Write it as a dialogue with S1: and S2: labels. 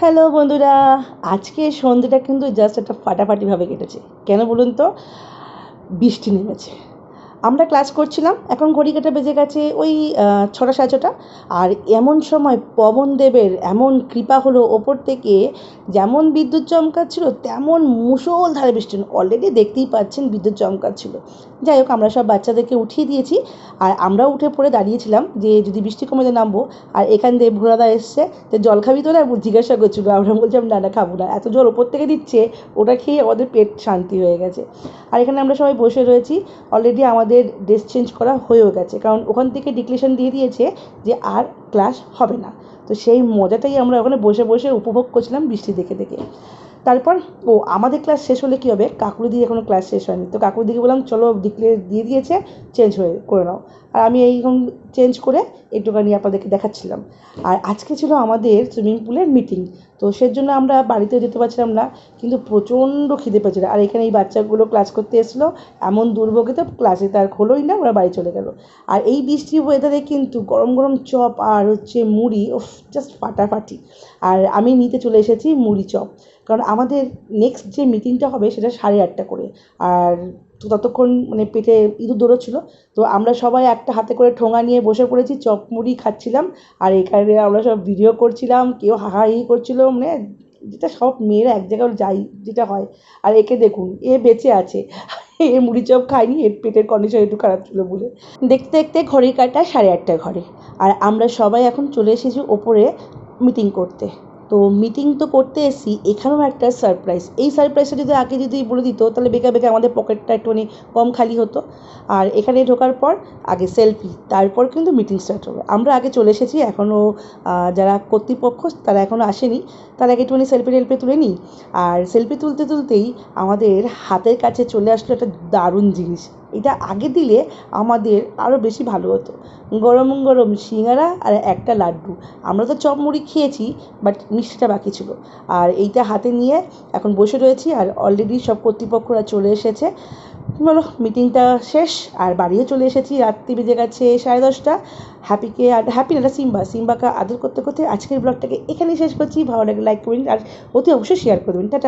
S1: Hello বন্ধুরা, আজকে সন্ধ্যেটা কিন্তু জাস্ট একটা ফাটাফাটিভাবে কেটেছে। কেন বলুন তো? বৃষ্টি নেমেছে। আমরা ক্লাস করছিলাম, এখন ঘড়ি কাঁটা বেজে গেছে ওই ৬টা ৬:৩০। আর এমন সময় পবনদেবের এমন কৃপা হলো ওপর থেকে, যেমন বিদ্যুৎ চমকাচ্ছিল তেমন মুষলধারে বৃষ্টি। অলরেডি দেখতেই পাচ্ছেন বিদ্যুৎ চমকাচ্ছিল। যাই হোক, আমরা সব বাচ্চাদেরকে উঠিয়ে দিয়েছি, আর আমরাও উঠে পড়ে দাঁড়িয়েছিলাম যে যদি বৃষ্টি কমে যায় নামবো। আর এখান দিয়ে ভোলাদা এসছে, যে জল খাবি তোরা জিজ্ঞাসা করছিলো। আমরা বলছিলাম না না, খাবো না, এত জল ওপর থেকে দিচ্ছে, ওটা খেয়ে আমাদের পেট শান্তি হয়ে গেছে। আর এখানে আমরা সবাই বসে রয়েছি। অলরেডি আমাদের ড্রেস চেঞ্জ করা হয়েও গেছে, কারণ ওখান থেকে ডিক্লেরেশন দিয়ে দিয়েছে যে আর ক্লাস হবে না। তো সেই মজাটাই আমরা ওখানে বসে বসে উপভোগ করছিলাম বৃষ্টি দেখে দেখে। তারপর আমাদের ক্লাস শেষ হলে কী হবে, কাকুদিদির এখনও ক্লাস শেষ হয়নি, তো কাকুদিদিকে বললাম চলো ডিক্লেয়ার দিয়ে দিয়েছে, চেঞ্জ করে নাও। আর আমি এইরকম চেঞ্জ করে একটুখানি আপনাদেরকে দেখাচ্ছিলাম। আর আজকে ছিল আমাদের সুইমিং পুলের মিটিং, তো সেজন্য আমরা বাড়িতেও যেতে পারছিলাম না, কিন্তু প্রচণ্ড খিদে পেয়েছিল। আর এখানে এই বাচ্চাগুলো ক্লাস করতে এসেছিলো, এমন দুর্ভোগে ক্লাসে তার হলোই না, ওরা বাড়ি চলে গেল। আর এই বৃষ্টির ওয়েদারে কিন্তু গরম গরম চপ আর মুড়ি, জাস্ট ফাটাফাটি। আর আমি নিতে চলে এসেছি মুড়ি চপ, কারণ আমাদের নেক্সট যে মিটিংটা হবে সেটা 8:30 করে। আর তো ততক্ষণ পেটে ইঁদুর দৌড়চ্ছিলো, তো আমরা সবাই একটা হাতে করে ঠোঙা নিয়ে বসে পড়েছি, চপ মুড়ি খাচ্ছিলাম। আর এখানে আমরা সব ভিডিও করছিলাম, কেউ হাহাহি করছিলো, যেটা সব মেয়েরা এক জায়গায় যাই যেটা হয়। আর একে দেখুন, এ বেঁচে আছে, এ মুড়ি চপ খায়নি, এর পেটের কন্ডিশন একটু খারাপ ছিল বলে। দেখতে দেখতে ঘড়ির কাঁটা 8:30 ঘরে। আর আমরা সবাই এখন চলে এসেছি ওপরে মিটিং করতে। তো মিটিং তো করতে এসেছি, এখানেও একটা সারপ্রাইজ। এই সারপ্রাইজটা যদি আগে বলে দিত, তাহলে বেকার বেকার আমাদের পকেটটা একটুখানি কম খালি হতো। আর এখানে ঢোকার পর আগে সেলফি, তারপর কিন্তু মিটিং স্টার্ট হবে। আমরা আগে চলে এসেছি, এখনও যারা কর্তৃপক্ষ তারা এখনও আসেনি, তার আগে একটুখানি সেলফি তুলে নিই। আর সেলফি তুলতে তুলতেই আমাদের হাতের কাছে চলে আসলো একটা দারুণ জিনিস। এটা আগে দিলে আমাদের আরও বেশি ভালো হতো। গরম গরম সিঙ্গারা আর একটা লাড্ডু। আমরা তো চপ মুড়ি খেয়েছি, বাট মিষ্টিটা বাকি ছিল। আর এইটা হাতে নিয়ে এখন বসে রয়েছি, আর অলরেডি সব কর্তৃপক্ষরা চলে এসেছে। বলো, মিটিংটা শেষ আর বাড়িও চলে এসেছি। রাত্রি বেজে গেছে 10:30। হ্যাপি না সিম্বাকে আদর করতে করতে আজকের ব্লগটাকে এখানেই শেষ করছি। ভালো লাগলে লাইক করবেন, আর অতি অবশ্যই শেয়ার করে দেবেন। টাটা।